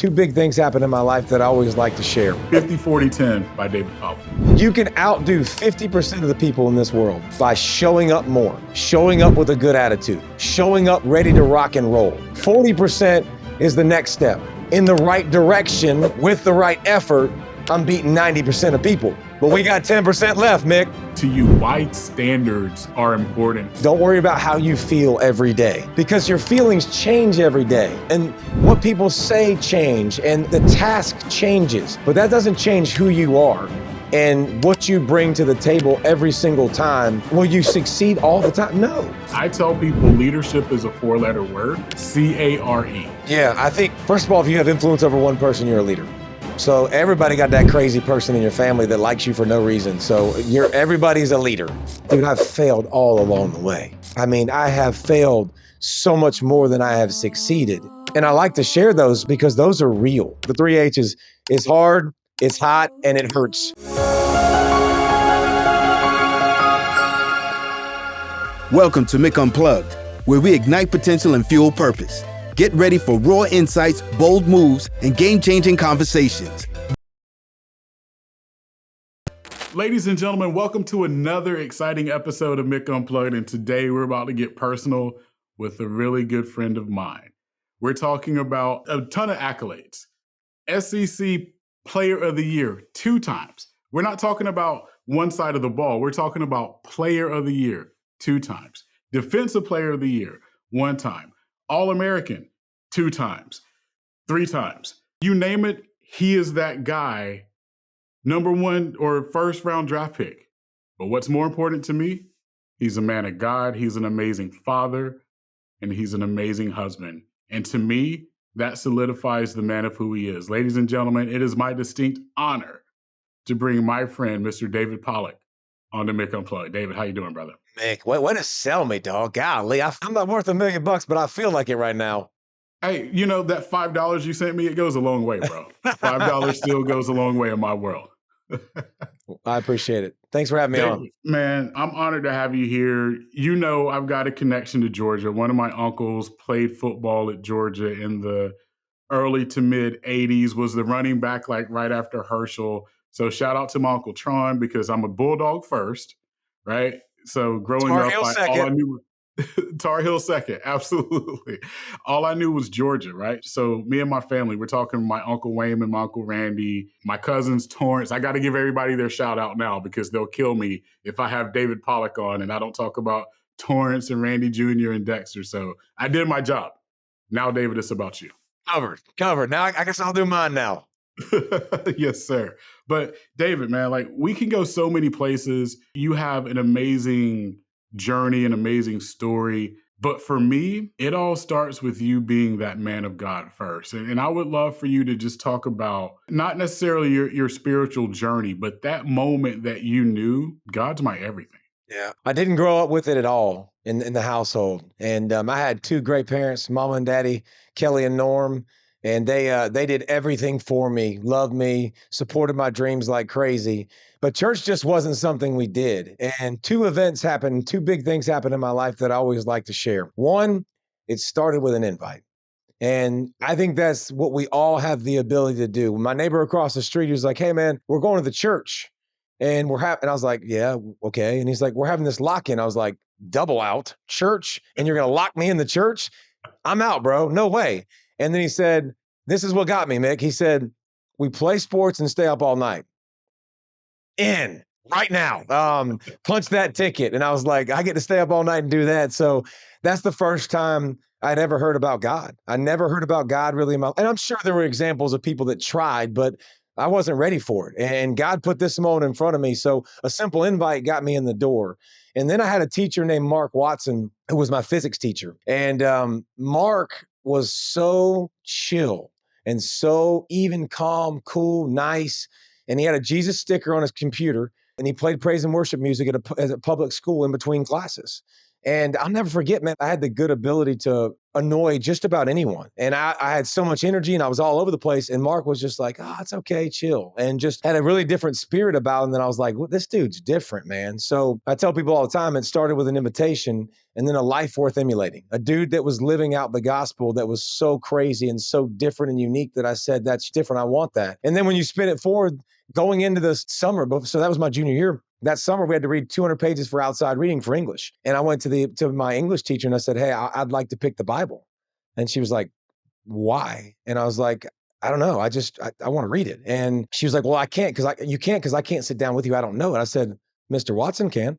two big things happen in my life that I always like to share. 50-40-10 by David Pollack. You can outdo 50% of the people in this world by showing up more, showing up with a good attitude, showing up ready to rock and roll. 40% is the next step. In the right direction, with the right effort, I'm beating 90% of people. But we got 10% left, Mick. To you, why standards are important. Don't worry about how you feel every day, because your feelings change every day. And what people say change, and the task changes. But that doesn't change who you are and what you bring to the table every single time. Will you succeed all the time? No. I tell people leadership is a 4-letter word, C-A-R-E. Yeah, I think, first of all, if you have influence over one person, you're a leader. So everybody got that crazy person in your family that likes you for no reason. So everybody's a leader. Dude, I've failed all along the way. I mean, I have failed so much more than I have succeeded. And I like to share those because those are real. The 3 H's is hard, it's hot, and it hurts. Welcome to Mick Unplugged, where we ignite potential and fuel purpose. Get ready for raw insights, bold moves, and game-changing conversations. Ladies and gentlemen, welcome to another exciting episode of Mick Unplugged, and today we're about to get personal with a really good friend of mine. We're talking about a ton of accolades. SEC Player of the Year 2 times. We're not talking about one side of the ball. We're talking about Player of the Year 2 times. Defensive Player of the Year 1 time. All-American 2 times, 3 times. You name it, he is that guy, number 1 or first round draft pick. But what's more important to me, he's a man of God, he's an amazing father, and he's an amazing husband. And to me, that solidifies the man of who he is. Ladies and gentlemen, it is my distinct honor to bring my friend, Mr. David Pollack, on to Mick Unplugged. David, how you doing, brother? Mick, way to sell me, dog. Golly, I'm not worth $1 million, but I feel like it right now. Hey, you know, that $5 you sent me, it goes a long way, bro. $5 still goes a long way in my world. I appreciate it. Thanks for having me on. Man, I'm honored to have you here. You know, I've got a connection to Georgia. One of my uncles played football at Georgia in the early to mid 80s, was the running back like right after Herschel. So shout out to my Uncle Tron, because I'm a Bulldog first, right? So growing Tar up, Heel all I knew Tar Heel second, absolutely. All I knew was Georgia, right? So me and my family, we're talking my Uncle Wayne and my Uncle Randy, my cousins Torrance. I got to give everybody their shout out now, because they'll kill me if I have David Pollack on and I don't talk about Torrance and Randy Jr. and Dexter. So I did my job. Now, David, it's about you. Covered. Now I guess I'll do mine now. Yes, sir. But David, man, like, we can go so many places. You have an amazing journey, an amazing story. But for me, it all starts with you being that man of God first. And I would love for you to just talk about not necessarily your spiritual journey, but that moment that you knew God's my everything. Yeah. I didn't grow up with it at all in the household. And I had 2 great parents, Mama and Daddy, Kelly and Norm. And they did everything for me, loved me, supported my dreams like crazy. But church just wasn't something we did. And 2 big things happened in my life that I always like to share. One, it started with an invite. And I think that's what we all have the ability to do. My neighbor across the street, he was like, "Hey man, we're going to the church." And and I was like, "Yeah, okay." And he's like, "We're having this lock-in." I was like, "Double out, church, and you're gonna lock me in the church? I'm out, bro. No way." And then he said, "This is what got me, Mick." He said, "We play sports and stay up all night." In right now. Punch that ticket. And I was like, I get to stay up all night and do that. So that's the first time I'd ever heard about God. I never heard about God really in my life. And I'm sure there were examples of people that tried, but I wasn't ready for it. And God put this moment in front of me. So a simple invite got me in the door. And then I had a teacher named Mark Watson, who was my physics teacher. And Mark was so chill and so even, calm, cool, nice. And he had a Jesus sticker on his computer, and he played praise and worship music at a public school in between classes. And I'll never forget, man, I had the good ability to annoy just about anyone. And I had so much energy and I was all over the place. And Mark was just like, oh, it's okay, chill. And just had a really different spirit about him. And then I was like, well, this dude's different, man. So I tell people all the time, it started with an invitation and then a life worth emulating. A dude that was living out the gospel that was so crazy and so different and unique that I said, that's different. I want that. And then when you spin it forward, going into this summer, so that was my junior year. That summer, we had to read 200 pages for outside reading for English. And I went to my English teacher and I said, hey, I'd like to pick the Bible. And she was like, why? And I was like, I don't know. I want to read it. And she was like, well, I can't because I can't sit down with you. I don't know. And I said, Mr. Watson can.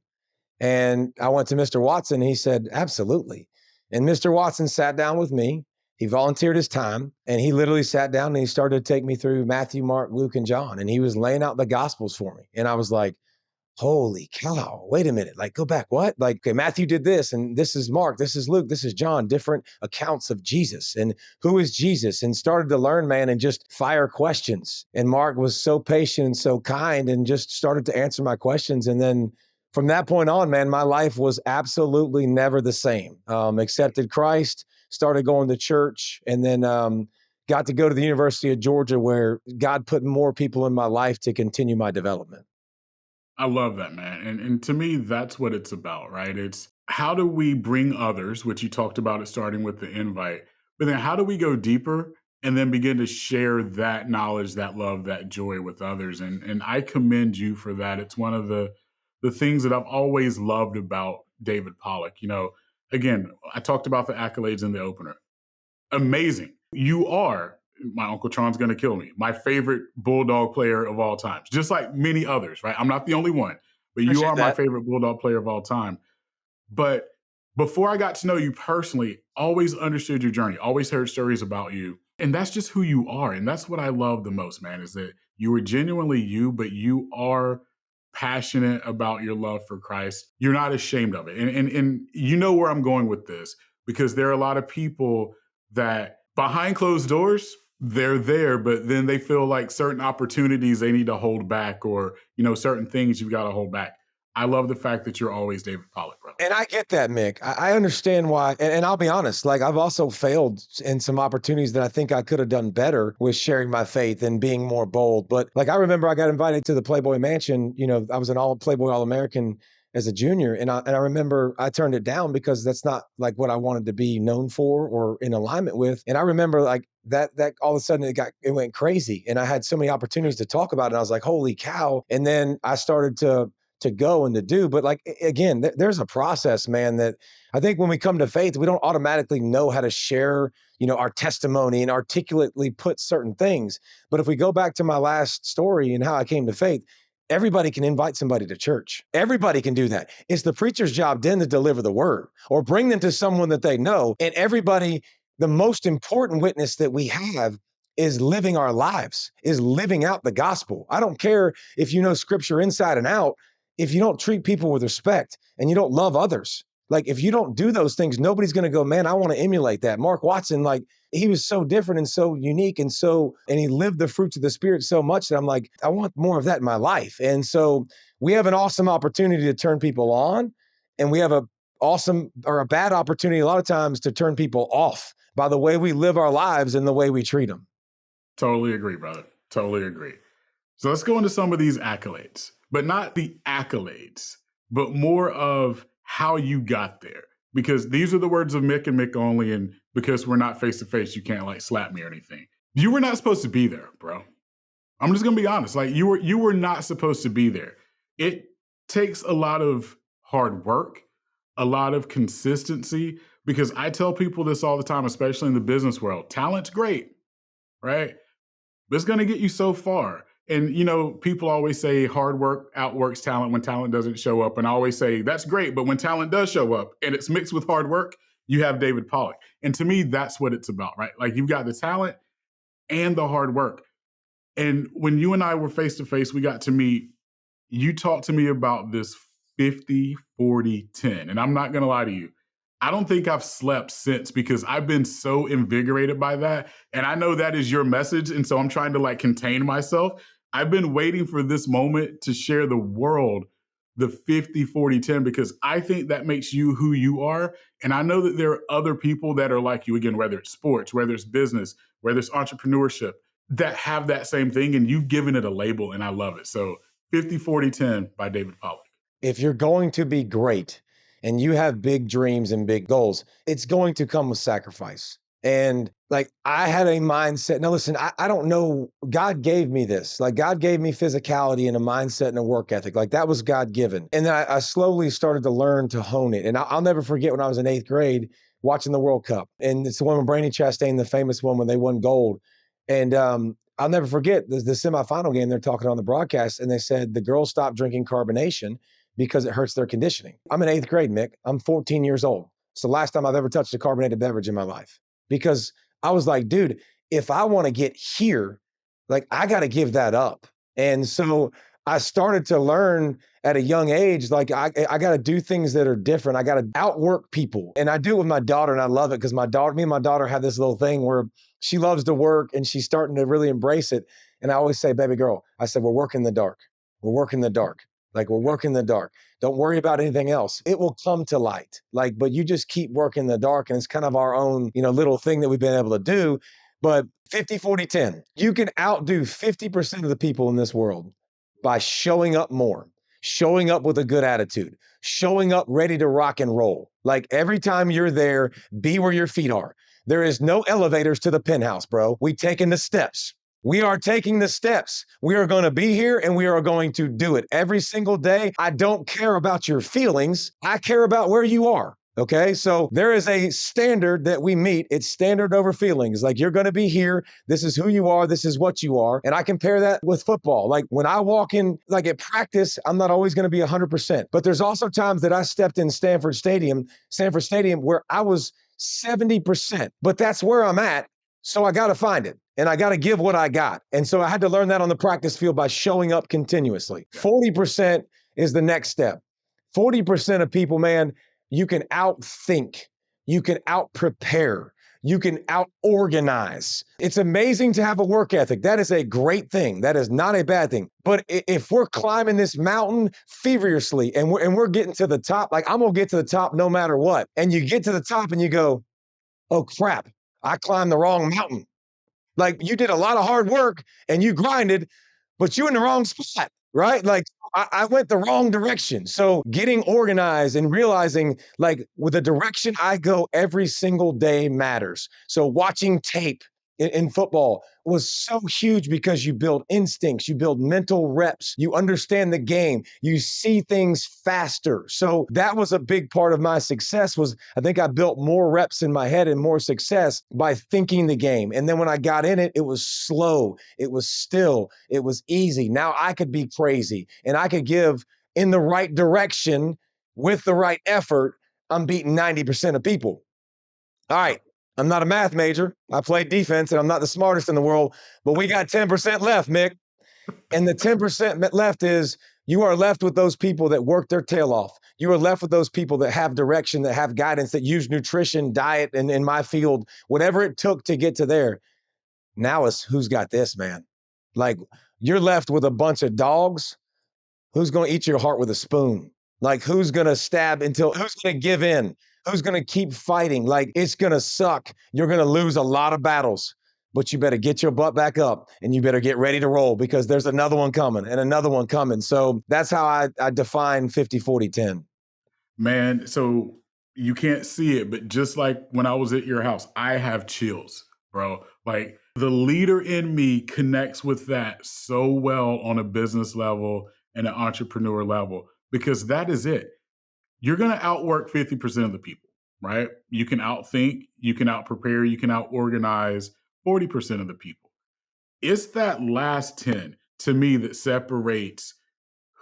And I went to Mr. Watson. And he said, absolutely. And Mr. Watson sat down with me. He volunteered his time and he literally sat down and he started to take me through Matthew, Mark, Luke, and John. And he was laying out the gospels for me. And I was like, holy cow, wait a minute, like go back, what? Like, okay, Matthew did this, and this is Mark, this is Luke, this is John, different accounts of Jesus, and who is Jesus? And started to learn, man, and just fire questions. And Mark was so patient and so kind and just started to answer my questions. And then from that point on, man, my life was absolutely never the same. Accepted Christ, started going to church, and then got to go to the University of Georgia where God put more people in my life to continue my development. I love that, man. And to me, that's what it's about, right? It's how do we bring others, which you talked about it starting with the invite, but then how do we go deeper and then begin to share that knowledge, that love, that joy with others? And I commend you for that. It's one of the things that I've always loved about David Pollack. You know, again, I talked about the accolades in the opener. Amazing. You are, my Uncle Tron's going to kill me, my favorite Bulldog player of all time, just like many others, right? I'm not the only one, but you Appreciate are my that. favorite Bulldog player of all time. But before I got to know you personally, always understood your journey, always heard stories about you. And that's just who you are. And that's what I love the most, man, is that you are genuinely you, but you are passionate about your love for Christ. You're not ashamed of it. And you know where I'm going with this, because there are a lot of people that behind closed doors, they're there, but then they feel like certain opportunities they need to hold back, or, you know, certain things you've got to hold back. I love the fact that you're always David Pollack, bro. And I get that, Mick. I understand why. And I'll be honest, like I've also failed in some opportunities that I think I could have done better with sharing my faith and being more bold. But like I remember I got invited to the Playboy Mansion. You know, I was an Playboy All-American as a junior. And I remember I turned it down because that's not like what I wanted to be known for or in alignment with. And I remember like that all of a sudden it went crazy. And I had so many opportunities to talk about it. And I was like, holy cow. And then I started to go and to do. But like, again, there's a process, man, that I think when we come to faith, we don't automatically know how to share, you know, our testimony and articulately put certain things. But if we go back to my last story and how I came to faith, everybody can invite somebody to church. Everybody can do that. It's the preacher's job then to deliver the word or bring them to someone that they know. And everybody, the most important witness that we have is living our lives, is living out the gospel. I don't care if you know scripture inside and out. If you don't treat people with respect and you don't love others, like if you don't do those things, nobody's going to go, man, I want to emulate that. Mark Watson, like he was so different and so unique and he lived the fruits of the spirit so much that I'm like, I want more of that in my life. And so we have an awesome opportunity to turn people on, and we have a bad opportunity a lot of times to turn people off by the way we live our lives and the way we treat them. Totally agree, brother. Totally agree. So let's go into some of these accolades, but not the accolades, but more of how you got there. Because these are the words of Mick and Mick only, and because we're not face to face, you can't like slap me or anything. You were not supposed to be there, bro. I'm just gonna be honest. Like you were not supposed to be there. It takes a lot of hard work, a lot of consistency, because I tell people this all the time, especially in the business world. Talent's great, right? But it's gonna get you so far. And, you know, people always say hard work outworks talent when talent doesn't show up. And I always say, that's great. But when talent does show up and it's mixed with hard work, you have David Pollack. And to me, that's what it's about, right? Like you've got the talent and the hard work. And when you and I were face to face, we got to meet, you talked to me about this 50-40-10. And I'm not going to lie to you. I don't think I've slept since, because I've been so invigorated by that. And I know that is your message. And so I'm trying to like contain myself. I've been waiting for this moment to share the world the 50-40-10, because I think that makes you who you are. And I know that there are other people that are like you, again, whether it's sports, whether it's business, whether it's entrepreneurship, that have that same thing, and you've given it a label, and I love it. So 50-40-10 by David Pollack. If you're going to be great and you have big dreams and big goals, it's going to come with sacrifice. And like I had a mindset. Now, listen, I don't know. God gave me this. Like God gave me physicality and a mindset and a work ethic. Like that was God given. And then I slowly started to learn to hone it. And I'll never forget when I was in 8th grade watching the World Cup. And it's the one with Brandi Chastain, the famous one when they won gold. And I'll never forget the semifinal game. They're talking on the broadcast, and they said the girls stopped drinking carbonation because it hurts their conditioning. I'm in 8th grade, Mick. I'm 14 years old. It's the last time I've ever touched a carbonated beverage in my life because I was like, dude, if I want to get here, like I got to give that up. And so I started to learn at a young age, like I got to do things that are different. I got to outwork people. And I do it with my daughter, and I love it because me and my daughter have this little thing where she loves to work and she's starting to really embrace it. And I always say, baby girl, I said, we're working the dark. We're working the dark. Like we're working the dark. Don't worry about anything else. It will come to light. Like, but you just keep working the dark. And it's kind of our own, little thing that we've been able to do. But 50-40-10, you can outdo 50% of the people in this world by showing up more, showing up with a good attitude, showing up ready to rock and roll. Like every time you're there, be where your feet are. There is no elevators to the penthouse, bro. We taking the steps. We are taking the steps. We are going to be here and we are going to do it every single day. I don't care about your feelings. I care about where you are. Okay, so there is a standard that we meet. It's standard over feelings. Like you're going to be here. This is who you are. This is what you are. And I compare that with football. Like when I walk in, like at practice, I'm not always going to be 100%. But there's also times that I stepped in Sanford Stadium, where I was 70%. But that's where I'm at. So I got to find it. And I got to give what I got. And so I had to learn that on the practice field by showing up continuously. 40% is the next step. 40% of people, man, you can outthink, you can out-prepare, you can out-organize. It's amazing to have a work ethic. That is a great thing. That is not a bad thing. But if we're climbing this mountain feverishly and we're getting to the top, like I'm gonna get to the top no matter what. And you get to the top and you go, oh crap, I climbed the wrong mountain. Like you did a lot of hard work and you grinded, but you're in the wrong spot, right? Like I went the wrong direction. So getting organized and realizing like with the direction I go every single day matters. So watching tape in football was so huge because you build instincts, you build mental reps, you understand the game, you see things faster. So that was a big part of my success was I think I built more reps in my head and more success by thinking the game. And then when I got in it, it was slow, it was still, it was easy. Now I could be crazy and I could give in the right direction with the right effort. I'm beating 90% of people. All right. I'm not a math major. I played defense and I'm not the smartest in the world, but we got 10% left, Mick. And the 10% left is you are left with those people that work their tail off. You are left with those people that have direction, that have guidance, that use nutrition, diet, and in my field, whatever it took to get to there. Now it's who's got this, man. Like you're left with a bunch of dogs. Who's going to eat your heart with a spoon? Like who's going to who's going to give in? Who's going to keep fighting? Like it's going to suck. You're going to lose a lot of battles, but you better get your butt back up and you better get ready to roll because there's another one coming and another one coming. So that's how I define 50-40-10. Man, so you can't see it, but just like when I was at your house, I have chills, bro. Like the leader in me connects with that so well on a business level and an entrepreneur level, because that is it. You're going to outwork 50% of the people, right? You can outthink, you can outprepare, you can outorganize 40% of the people. It's that last 10 to me that separates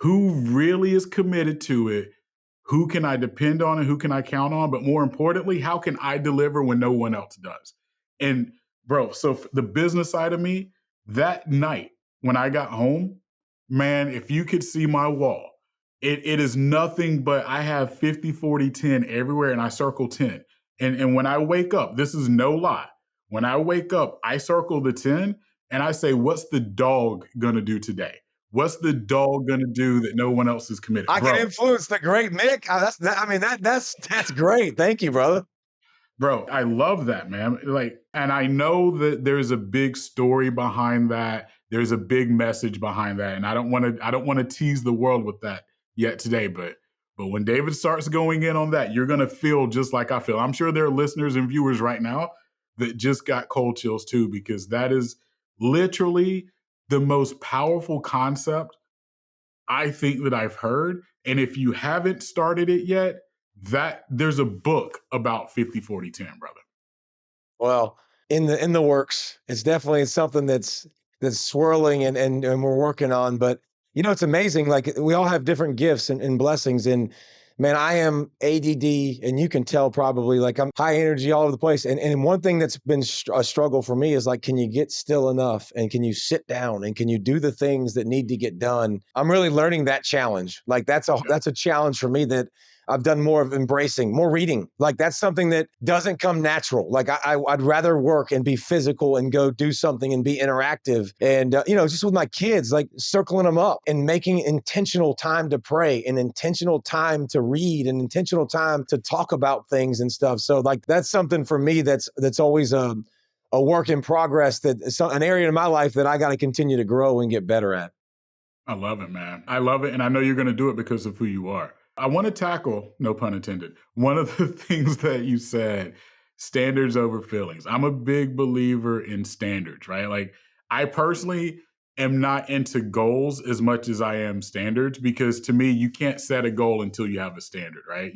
who really is committed to it, who can I depend on and who can I count on, but more importantly, how can I deliver when no one else does? And bro, so the business side of me, that night when I got home, man, if you could see my wall, it is nothing but I have 50-40-10 everywhere and I circle 10. And when I wake up, this is no lie. When I wake up, I circle the 10 and I say, what's the dog gonna do today? What's the dog gonna do that no one else is committed? I can Bro, influence the great Mick. That's great. Thank you, brother. Bro, I love that, man. Like, and I know that there's a big story behind that. There's a big message behind that. And I don't want to tease the world with that yet today, but when David starts going in on that, you're gonna feel just like I feel. I'm sure there are listeners and viewers right now that just got cold chills too, because that is literally the most powerful concept I think that I've heard. And if you haven't started it yet, that there's a book about 50-40-10, brother. Well, in the works. It's definitely something that's swirling and we're working on. But it's amazing. Like we all have different gifts and blessings. And man, I am ADD, and you can tell probably like I'm high energy all over the place. And one thing that's been a struggle for me is like, can you get still enough, and can you sit down, and can you do the things that need to get done? I'm really learning that challenge. Like that's a challenge for me that I've done more of embracing, more reading. Like that's something that doesn't come natural. Like I'd rather work and be physical and go do something and be interactive. And, just with my kids, like circling them up and making intentional time to pray and intentional time to read and intentional time to talk about things and stuff. So like, that's something for me that's always a work in progress, an area in my life that I got to continue to grow and get better at. I love it, man. I love it. And I know you're going to do it because of who you are. I want to tackle, no pun intended, one of the things that you said, standards over feelings. I'm a big believer in standards, right? Like, I personally am not into goals as much as I am standards, because to me, you can't set a goal until you have a standard, right?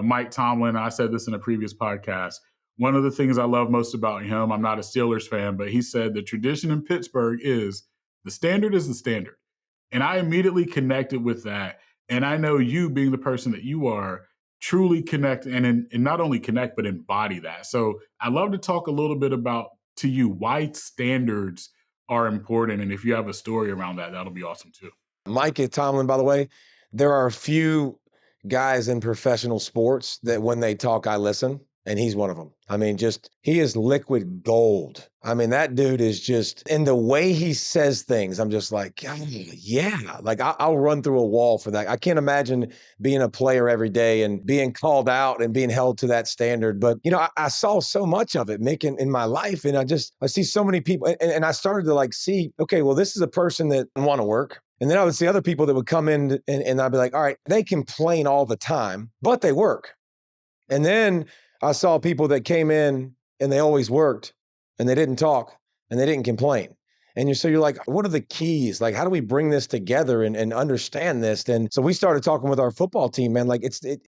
Mike Tomlin, I said this in a previous podcast. One of the things I love most about him, I'm not a Steelers fan, but he said the tradition in Pittsburgh is the standard is the standard. And I immediately connected with that. And I know you, being the person that you are, truly connect and not only connect, but embody that. So I'd love to talk a little bit about, to you, why standards are important. And if you have a story around that, that'll be awesome too. Mike Tomlin, by the way, there are a few guys in professional sports that when they talk, I listen, and he's one of them. I mean, he is liquid gold. I mean, that dude is just, in the way he says things, I'm just like, "God, yeah, like I'll run through a wall for that." I can't imagine being a player every day and being called out and being held to that standard. But, I saw so much of it, Mick, in my life. And I see so many people, and I started to like see, okay, well, this is a person that want to work. And then I would see other people that would come in and I'd be like, all right, they complain all the time, but they work. And then I saw people that came in and they always worked and they didn't talk and they didn't complain. And you're like, what are the keys? Like, how do we bring this together and understand this? And so we started talking with our football team, man. Like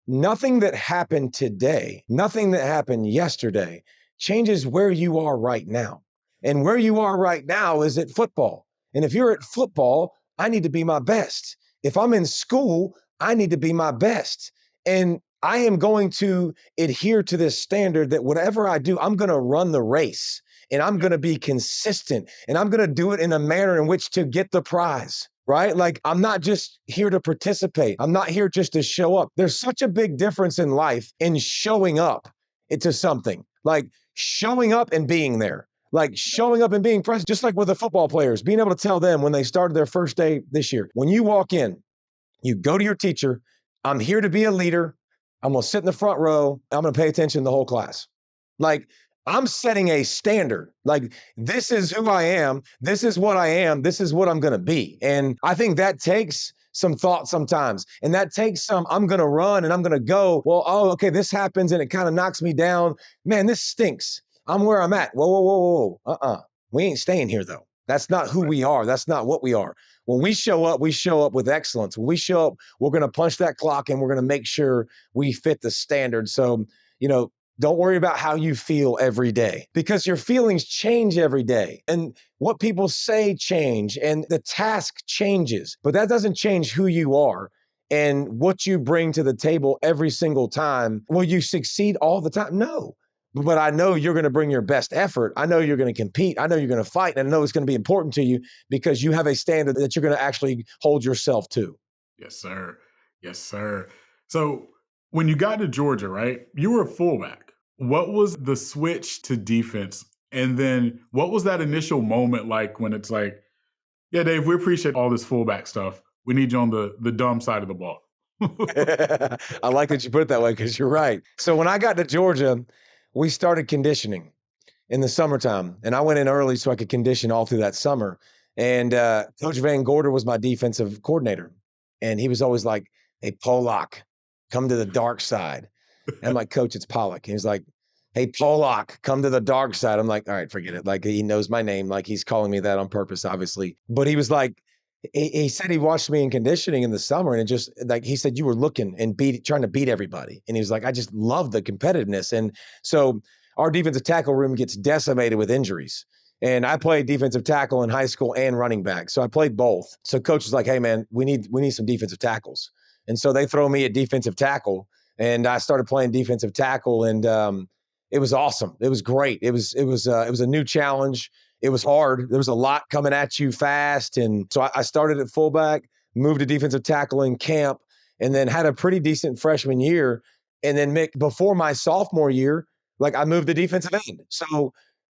nothing that happened today, nothing that happened yesterday changes where you are right now. And where you are right now is at football. And if you're at football, I need to be my best. If I'm in school, I need to be my best. And I am going to adhere to this standard that whatever I do, I'm going to run the race and I'm going to be consistent and I'm going to do it in a manner in which to get the prize, right? Like I'm not just here to participate. I'm not here just to show up. There's such a big difference in life in showing up into something, like showing up and being there. Like showing up and being present, just like with the football players, being able to tell them when they started their first day this year, when you walk in, you go to your teacher, I'm here to be a leader. I'm going to sit in the front row. I'm going to pay attention to the whole class. Like I'm setting a standard. Like this is who I am. This is what I am. This is what I'm going to be. And I think that takes some thought sometimes. And that takes I'm going to run and I'm going to go, well, oh, okay, this happens and it kind of knocks me down. Man, this stinks. I'm where I'm at. Whoa, whoa, whoa, whoa. We ain't staying here though. That's not who we are. That's not what we are. When we show up with excellence. When we show up, we're going to punch that clock and we're going to make sure we fit the standard. So, don't worry about how you feel every day because your feelings change every day and what people say change and the task changes, but that doesn't change who you are and what you bring to the table every single time. Will you succeed all the time? No. But I know you're going to bring your best effort. I know you're going to compete. I know you're going to fight. And I know it's going to be important to you because you have a standard that you're going to actually hold yourself to. Yes, sir. Yes, sir. So when you got to Georgia, right, you were a fullback. What was the switch to defense? And then what was that initial moment like when it's like, Yeah, Dave, we appreciate all this fullback stuff. We need you on the dumb side of the ball. I like that you put it that way because you're right. So when I got to Georgia, we started conditioning in the summertime, and I went in early so I could condition all through that summer. And Coach Van Gorder was my defensive coordinator, and he was always like, "Hey, Pollack, come to the dark side." And I'm like, "Coach, it's Pollack." He was like, "Hey, Pollack, come to the dark side." I'm like, "All right, forget it." Like he knows my name, like he's calling me that on purpose, obviously. But he was like, he said he watched me in conditioning in the summer, and it just like he said, you were looking and trying to beat everybody. And he was like, I just love the competitiveness. And so our defensive tackle room gets decimated with injuries. And I played defensive tackle in high school and running back. So I played both. So coach was like, hey man, we need some defensive tackles. And so they throw me at defensive tackle, and I started playing defensive tackle, and it was awesome. It was great. It was a new challenge. It was hard. There was a lot coming at you fast. And so I started at fullback, moved to defensive tackle in camp, and then had a pretty decent freshman year. And then Mick, before my sophomore year, like I moved to defensive end. So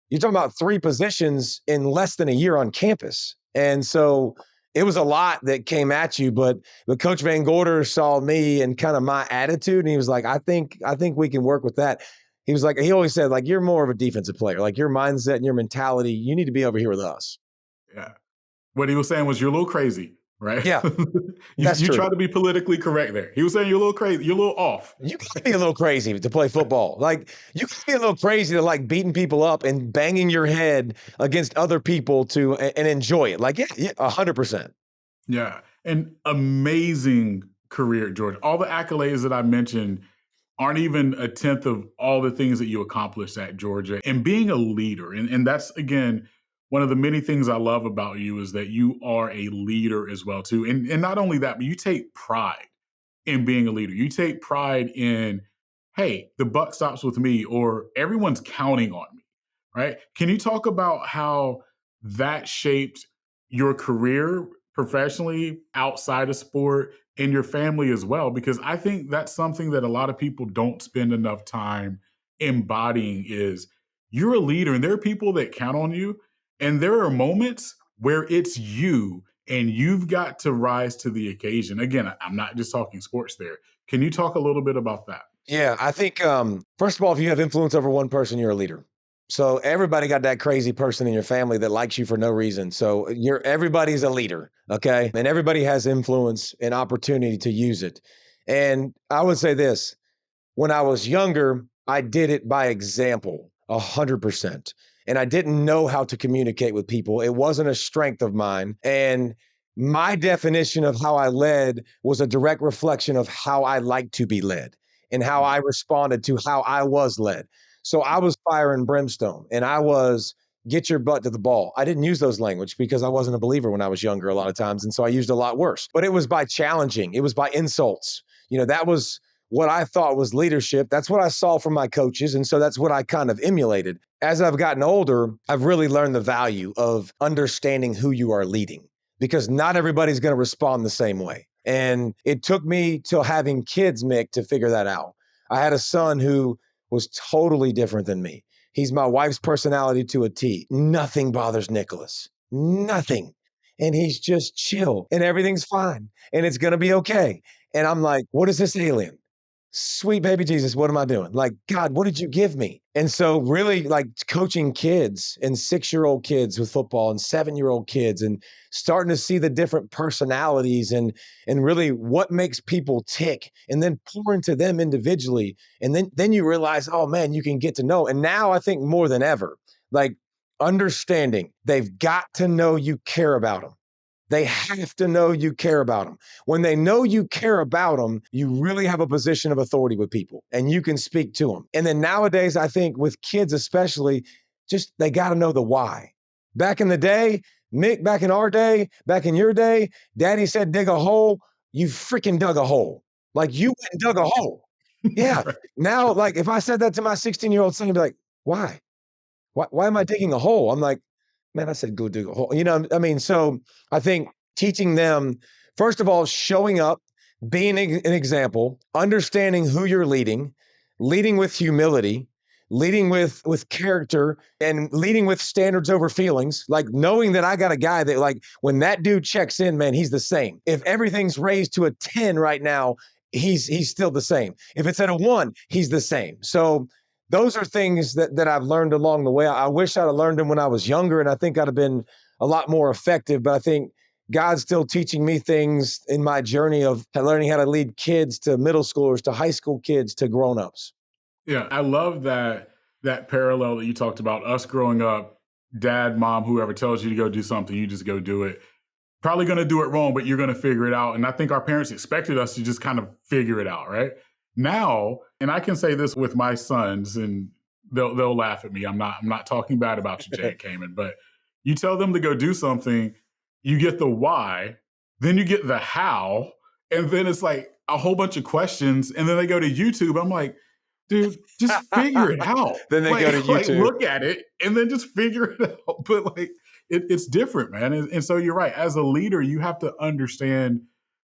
you're talking about three positions in less than a year on campus. And so it was a lot that came at you, but Coach Van Gorder saw me and kind of my attitude, and he was like, I think we can work with that. He was like, he always said, like, you're more of a defensive player. Like your mindset and your mentality, you need to be over here with us. Yeah. What he was saying was, you're a little crazy, right? Yeah, you that's you true. try to be politically correct there. He was saying you're a little crazy, you're a little off. You got to be a little crazy to play football. Like you got to be a little crazy to like beating people up and banging your head against other people to and enjoy it. Like, yeah, 100%. Yeah. An amazing career at Georgia. All the accolades that I mentioned aren't even a tenth of all the things that you accomplished at Georgia. And being a leader, and that's, again, one of the many things I love about you is that you are a leader as well, too. And not only that, but you take pride in being a leader. You take pride in, hey, the buck stops with me, or everyone's counting on me, right? Can you talk about how that shaped your career professionally, outside of sport, and your family as well? Because I think that's something that a lot of people don't spend enough time embodying is you're a leader, and there are people that count on you, and there are moments where it's you and you've got to rise to the occasion. Again, I'm not just talking sports there. Can you talk a little bit about that? Yeah, I think first of all, if you have influence over one person, you're a leader. So everybody got that crazy person in your family that likes you for no reason. So everybody's a leader, okay? And everybody has influence and opportunity to use it. And I would say this, when I was younger, I did it by example, 100%. And I didn't know how to communicate with people. It wasn't a strength of mine. And my definition of how I led was a direct reflection of how I like to be led and how I responded to how I was led. So I was fire and brimstone, and I was get your butt to the ball. I didn't use those language because I wasn't a believer when I was younger a lot of times. And so I used a lot worse. But it was by challenging, it was by insults. That was what I thought was leadership. That's what I saw from my coaches. And so that's what I kind of emulated. As I've gotten older, I've really learned the value of understanding who you are leading because not everybody's going to respond the same way. And it took me till having kids, Mick, to figure that out. I had a son who was totally different than me. He's my wife's personality to a T. Nothing bothers Nicholas. Nothing. And he's just chill and everything's fine and it's going to be okay. And I'm like, what is this alien? Sweet baby Jesus, what am I doing? Like, God, what did you give me? And so really like coaching kids and 6-year-old kids with football and 7-year-old kids and starting to see the different personalities and really what makes people tick and then pour into them individually. And then you realize, oh man, you can get to know. And now I think more than ever, like understanding they've got to know you care about them. They have to know you care about them. When they know you care about them, you really have a position of authority with people and you can speak to them. And then nowadays, I think with kids especially, just they got to know the why. Back in the day, Mick, back in our day, back in your day, Daddy said dig a hole, you freaking dug a hole. Like you went and dug a hole. Yeah. Right. Now, like if I said that to my 16-year-old son, he'd be like, why? Why am I digging a hole? I'm like, man, I said go dig a hole. I mean, so I think teaching them, first of all, showing up, being an example, understanding who you're leading with humility, leading with character and leading with standards over feelings, like knowing that I got a guy that, like, when that dude checks in, man, he's the same. If everything's raised to a 10 right now, he's still the same. If it's at a 1, he's the same. So those are things that I've learned along the way. I wish I'd have learned them when I was younger, and I think I'd have been a lot more effective. But I think God's still teaching me things in my journey of learning how to lead kids to middle schoolers, to high school kids, to grown-ups. Yeah, I love that parallel that you talked about. Us growing up, dad, mom, whoever tells you to go do something, you just go do it. Probably going to do it wrong, but you're going to figure it out. And I think our parents expected us to just kind of figure it out, right? Now, and I can say this with my sons, and they'll laugh at me. I'm not talking bad about you, Jay Kamen, but you tell them to go do something, you get the why, then you get the how, and then it's like a whole bunch of questions, and then they go to YouTube. I'm like, dude, just figure it out. Then they go to YouTube. Look at it and then just figure it out. But it's different, man. And so you're right. As a leader, you have to understand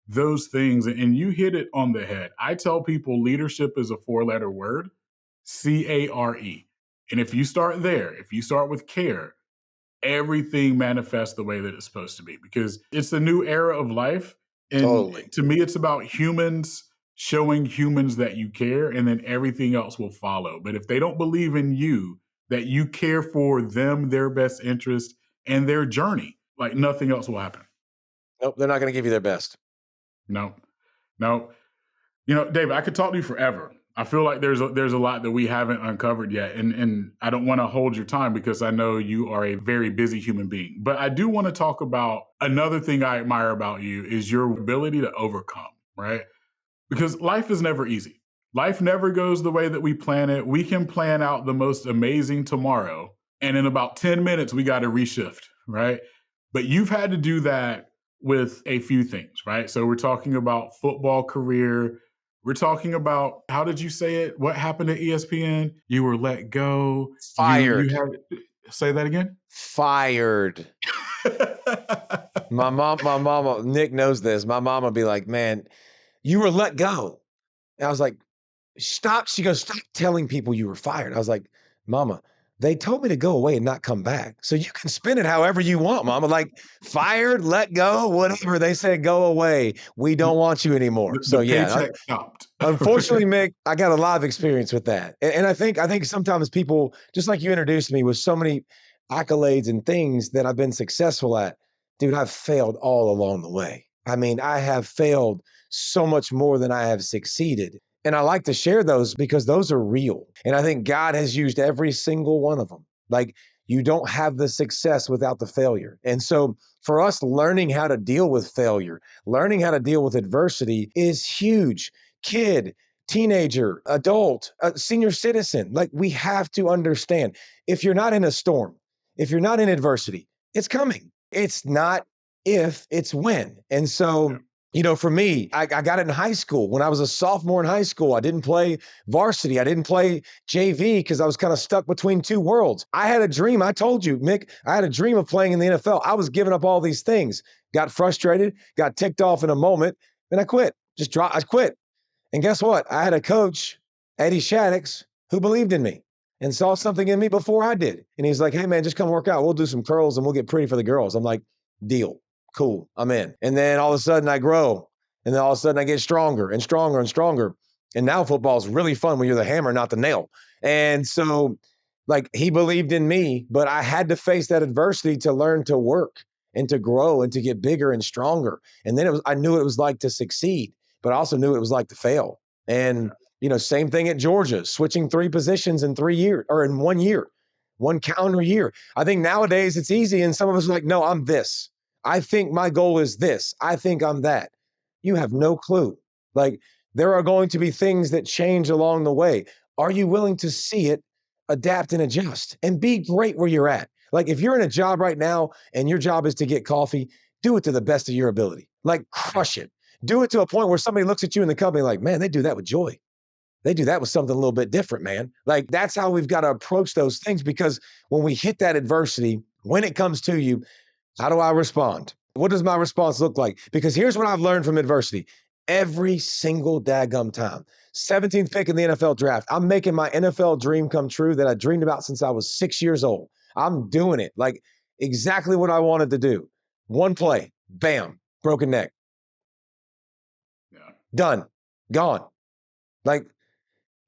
those things. And you hit it on the head. I tell people leadership is a 4-letter word, CARE. And if you start there, if you start with care, everything manifests the way that it's supposed to be, because it's a new era of life. And Totally. To me, it's about humans showing humans that you care, and then everything else will follow. But if they don't believe in you, that you care for them, their best interest, and their journey, like nothing else will happen. Nope, they're not going to give you their best. No. David, I could talk to you forever. I feel like there's a lot that we haven't uncovered yet, and I don't want to hold your time because I know you are a very busy human being. But I do want to talk about another thing I admire about you is your ability to overcome, right? Because life is never easy. Life never goes the way that we plan it. We can plan out the most amazing tomorrow, and in about 10 minutes, we got to reshift, right? But you've had to do that with a few things, right? So we're talking about football career. We're talking about, how did you say it? What happened at ESPN? You were let go. Fired. Say that again? Fired. My mama, Nick knows this. My mama would be like, man, you were let go. And I was like, stop. She goes, stop telling people you were fired. I was like, Mama, they told me to go away and not come back. So you can spin it however you want, Mama. Like, fired, let go, whatever. They said, go away. We don't want you anymore. The paycheck stopped. Unfortunately, Mick, I got a lot of experience with that. And I think sometimes people, just like you introduced me with so many accolades and things that I've been successful at, dude, I've failed all along the way. I mean, I have failed so much more than I have succeeded. And I like to share those because those are real. And I think God has used every single one of them. Like, you don't have the success without the failure. And so for us, learning how to deal with failure, learning how to deal with adversity is huge. Kid, teenager, adult, senior citizen, like, we have to understand, if you're not in a storm, if you're not in adversity, it's coming. It's not if, it's when. And so, for me, I got it in high school. When I was a sophomore in high school, I didn't play varsity. I didn't play JV because I was kind of stuck between two worlds. I had a dream. I told you, Mick, I had a dream of playing in the NFL. I was giving up all these things, got frustrated, got ticked off in a moment, and I quit. I quit. And guess what? I had a coach, Eddie Shaddix, who believed in me and saw something in me before I did. And he's like, hey, man, just come work out. We'll do some curls and we'll get pretty for the girls. I'm like, deal. Cool, I'm in. And then all of a sudden I grow. And then all of a sudden I get stronger and stronger and stronger. And now football is really fun when you're the hammer, not the nail. And so, like, he believed in me, but I had to face that adversity to learn to work and to grow and to get bigger and stronger. And then I knew what it was like to succeed, but I also knew what it was like to fail. And, same thing at Georgia, switching 3 positions in 3 years or in 1 year, 1 calendar year. I think nowadays it's easy. And some of us are like, no, I'm this. I think my goal is this. I think I'm that. You have no clue. Like, there are going to be things that change along the way. Are you willing to see it, adapt and adjust, and be great where you're at? Like, if you're in a job right now and your job is to get coffee, do it to the best of your ability. Like, crush it. Do it to a point where somebody looks at you in the company like, man, they do that with joy. They do that with something a little bit different, man. Like, that's how we've got to approach those things, because when we hit that adversity, when it comes to you, how do I respond? What does my response look like? Because here's what I've learned from adversity. every single daggum time. 17th pick in the NFL draft. I'm making my NFL dream come true that I dreamed about since I was 6 years old. I'm doing it. Like exactly what I wanted to do. One play, bam, broken neck. Yeah. Done. Gone. Like,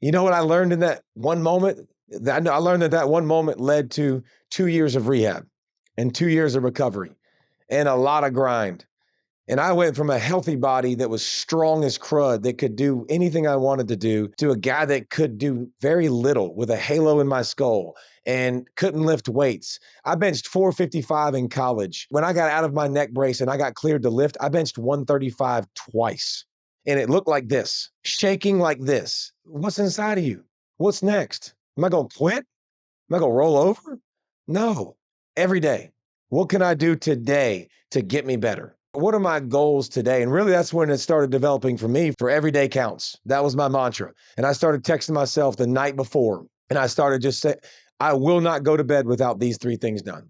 you know what I learned in that one moment? I learned that one moment led to 2 years of rehab and 2 years of recovery and a lot of grind. And I went from a healthy body that was strong as crud, that could do anything I wanted to do, to a guy that could do very little with a halo in my skull and couldn't lift weights. I benched 455 in college. When I got out of my neck brace and I got cleared to lift, I benched 135 twice. And it looked like this, shaking like this. What's inside of you? What's next? Am I going to quit? Am I going to roll over? No. Every day. What can I do today to get me better? What are my goals today? And really, that's when it started developing for me. For every day counts. That was my mantra. And I started texting myself the night before. And I started just saying, I will not go to bed without these 3 things done.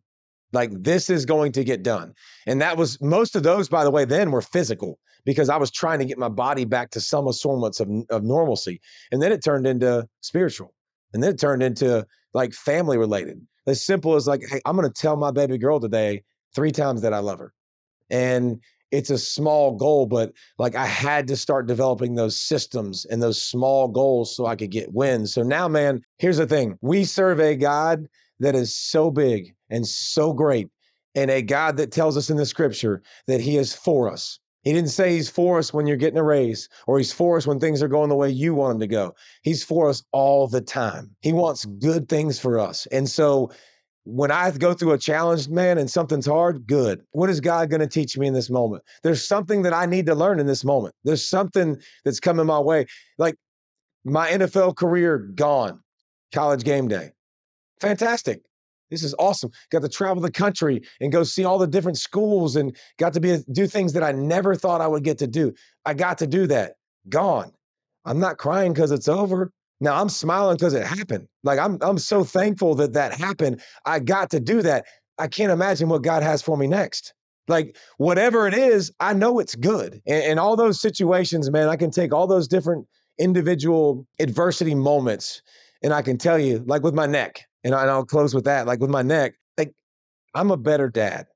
Like, this is going to get done. And that was, most of those, by the way, then were physical, because I was trying to get my body back to some semblance of normalcy. And then it turned into spiritual. And then it turned into like family related. As simple as like, hey, I'm going to tell my baby girl today 3 times that I love her. And it's a small goal, but like I had to start developing those systems and those small goals so I could get wins. So now, man, here's the thing. We serve a God that is so big and so great, and a God that tells us in the scripture that he is for us. He didn't say he's for us when you're getting a raise, or he's for us when things are going the way you want them to go. He's for us all the time. He wants good things for us. And so when I go through a challenge, man, and something's hard, good. What is God going to teach me in this moment? There's something that I need to learn in this moment. There's something that's coming my way. Like my NFL career gone, college game day. Fantastic. This is awesome. Got to travel the country and go see all the different schools and got to do things that I never thought I would get to do. I got to do that. Gone. I'm not crying because it's over. Now I'm smiling because it happened. Like I'm so thankful that that happened. I got to do that. I can't imagine what God has for me next. Like whatever it is, I know it's good. And all those situations, man, I can take all those different individual adversity moments, and I can tell you, like with my neck, and I'll close with that. Like with my neck, like I'm a better dad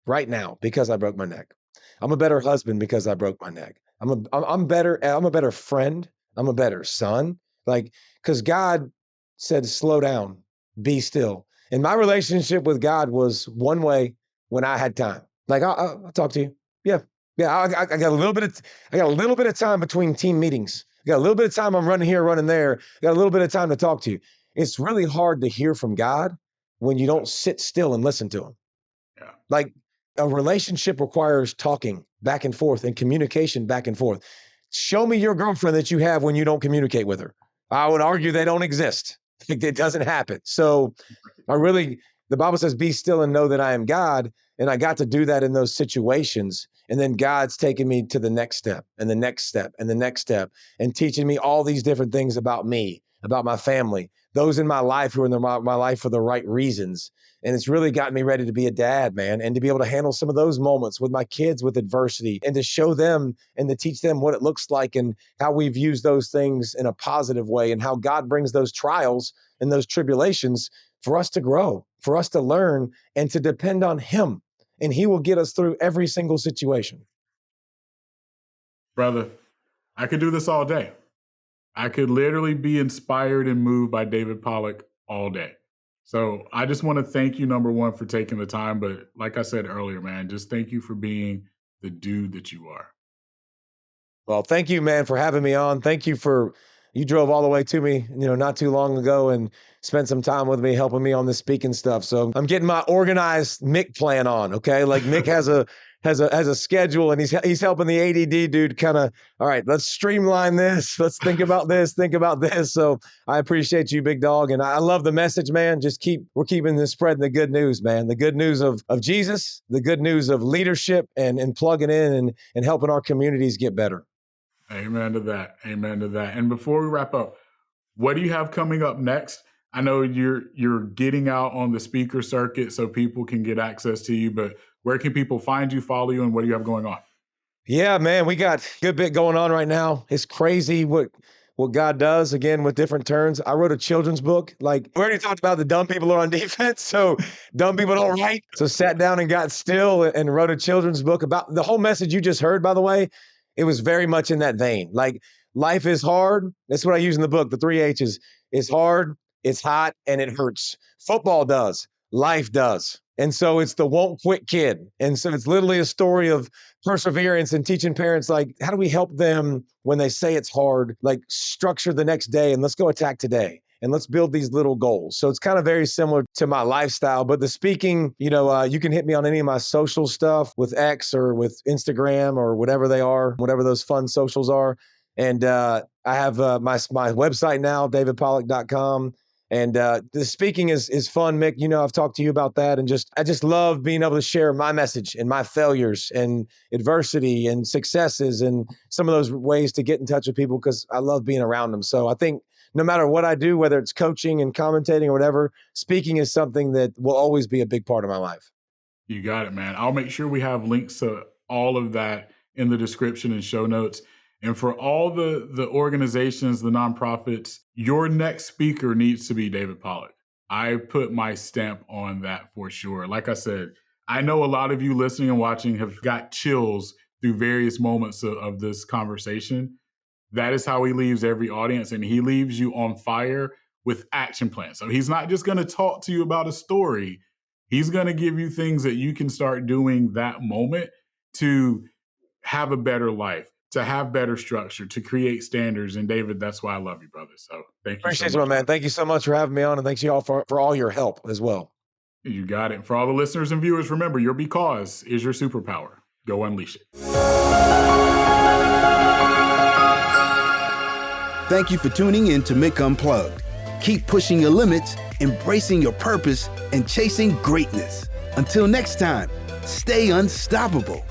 right now because I broke my neck. I'm a better husband because I broke my neck. I'm better. I'm a better friend. I'm a better son. Like, because God said, slow down, be still. And my relationship with God was one way when I had time. Like, I'll talk to you. Yeah. Yeah. I got a little bit of time between team meetings. I got a little bit of time. I'm running here, running there. I got a little bit of time to talk to you. It's really hard to hear from God when you don't sit still and listen to him. Yeah. Like a relationship requires talking back and forth and communication back and forth. Show me your girlfriend that you have when you don't communicate with her. I would argue they don't exist. It doesn't happen. So the Bible says, be still and know that I am God. And I got to do that in those situations. And then God's taken me to the next step and the next step and the next step and teaching me all these different things about me, about my family, those in my life who are in my life for the right reasons. And it's really gotten me ready to be a dad, man, and to be able to handle some of those moments with my kids with adversity and to show them and to teach them what it looks like and how we've used those things in a positive way and how God brings those trials and those tribulations for us to grow, for us to learn and to depend on him. And he will get us through every single situation. Brother, I could do this all day. I could literally be inspired and moved by David Pollack all day. So I just want to thank you, number one, for taking the time. But like I said earlier, man, just thank you for being the dude that you are. Well, thank you, man, for having me on. Thank you you drove all the way to me, not too long ago and spent some time with me, helping me on this speaking stuff. So I'm getting my organized Mick plan on. Okay. Like Mick has a schedule and he's helping the ADD dude kind of, all right, let's streamline this. Let's think about this, So I appreciate you, big dog. And I love the message, man. We're keeping this spreading the good news, man. The good news of Jesus, the good news of leadership and plugging in and helping our communities get better. Amen to that. Amen to that. And before we wrap up, what do you have coming up next? I know you're getting out on the speaker circuit so people can get access to you, but where can people find you, follow you, and what do you have going on? Yeah, man, we got a good bit going on right now. It's crazy what God does, again, with different turns. I wrote a children's book. Like, we already talked about the dumb people are on defense, so dumb people don't write. So sat down and got still and wrote a children's book about the whole message you just heard, by the way. It was very much in that vein. Like, life is hard. That's what I use in the book, the 3 H's. It's hard, it's hot, and it hurts. Football does. Life does. And so it's the won't quit kid. And so it's literally a story of perseverance and teaching parents, like, how do we help them when they say it's hard, like, structure the next day and let's go attack today and let's build these little goals. So it's kind of very similar to my lifestyle. But the speaking, you can hit me on any of my social stuff with X or with Instagram or whatever they are, whatever those fun socials are. And I have my website now, davidpollack.com. And the speaking is fun, Mick. I've talked to you about that, and I just love being able to share my message and my failures and adversity and successes and some of those ways to get in touch with people because I love being around them. So I think no matter what I do, whether it's coaching and commentating or whatever, speaking is something that will always be a big part of my life. You got it, man. I'll make sure we have links to all of that in the description and show notes. And for all the organizations, the nonprofits, your next speaker needs to be David Pollack. I put my stamp on that for sure. Like I said, I know a lot of you listening and watching have got chills through various moments of this conversation. That is how he leaves every audience, and he leaves you on fire with action plans. So he's not just going to talk to you about a story. He's going to give you things that you can start doing that moment to have a better life, to have better structure, to create standards. And David, that's why I love you, brother. So thank you. Appreciate you, my man. Thank you so much for having me on, and thanks you all for all your help as well. You got it. And for all the listeners and viewers, remember, your because is your superpower. Go unleash it. Thank you for tuning in to Mick Unplugged. Keep pushing your limits, embracing your purpose, and chasing greatness. Until next time, stay unstoppable.